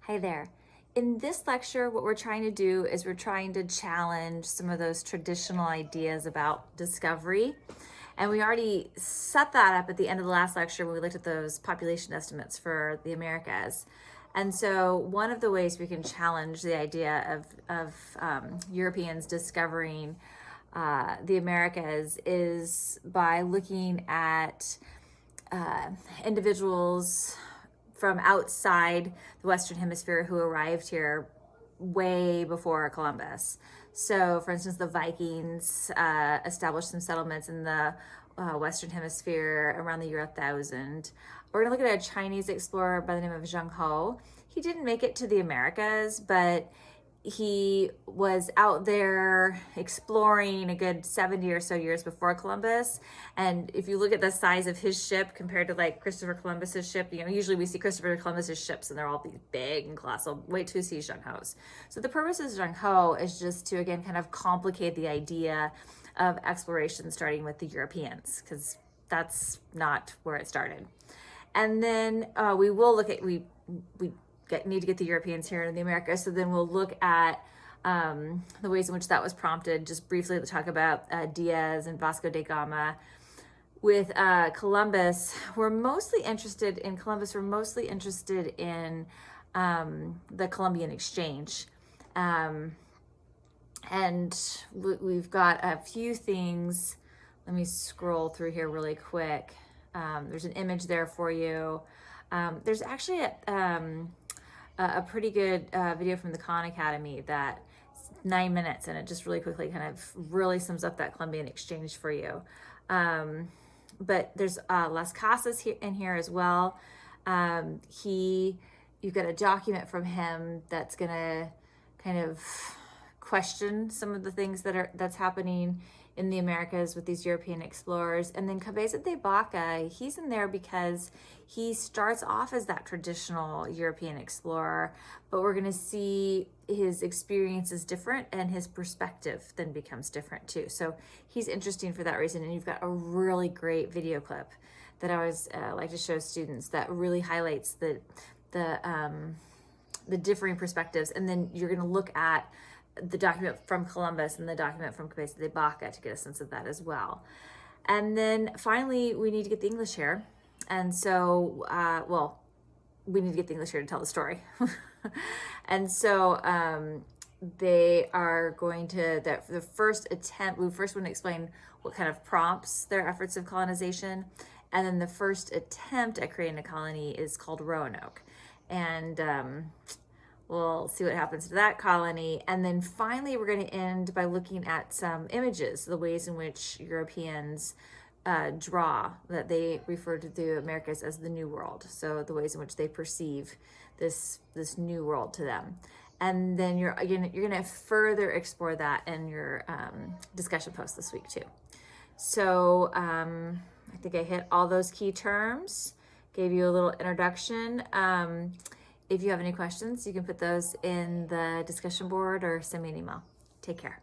Hi there. In this lecture, what we're trying to do is we're trying to challenge some of those traditional ideas about discovery. And we already set that up at the end of the last lecture when we looked at those population estimates for the Americas. And so one of the ways we can challenge the idea of Europeans discovering the Americas is by looking at individuals from outside the Western Hemisphere who arrived here way before Columbus. So, for instance, the Vikings established some settlements in the Western Hemisphere around the year 1000. We're going to look at a Chinese explorer by the name of Zheng He. He didn't make it to the Americas, but he was out there exploring a good 70 or so years before Columbus. And if you look at the size of his ship compared to like Christopher Columbus's ship, usually we see Christopher Columbus's ships and they're all these big and colossal. Wait till you see Zheng He's. So the purpose of Zheng He is just to, again, kind of complicate the idea of exploration starting with the Europeans, because that's not where it started. And then we will look at, we need to get the Europeans here in the Americas. So then we'll look at the ways in which that was prompted. Just briefly to talk about Diaz and Vasco da Gama. With Columbus, we're mostly interested in the Columbian Exchange. And we've got a few things. Let me scroll through here really quick. There's an image there for you. There's actually a pretty good video from the Khan Academy that's 9 minutes, and it just really quickly kind of really sums up that Columbian Exchange for you. But there's Las Casas in here as well. You've got a document from him that's gonna kind of question some of the things that's happening in the Americas with these European explorers. And then Cabeza de Vaca, he's in there because he starts off as that traditional European explorer, but we're gonna see his experience is different and his perspective then becomes different too. So he's interesting for that reason. And you've got a really great video clip that I always like to show students that really highlights the differing perspectives. And then you're gonna look at the document from Columbus and the document from Cabeza de Vaca to get a sense of that as well. And then finally, we need to get the English here. And so, we need to get the English here to tell the story. And so they are going to, the first attempt, we first want to explain what kind of prompts their efforts of colonization. And then the first attempt at creating a colony is called Roanoke. And we'll see what happens to that colony. And then finally, we're going to end by looking at some images, the ways in which Europeans draw, that they refer to the Americas as the New World. So the ways in which they perceive this New World to them. And then you're going to further explore that in your discussion post this week too. So I think I hit all those key terms, gave you a little introduction. If you have any questions, you can put those in the discussion board or send me an email. Take care.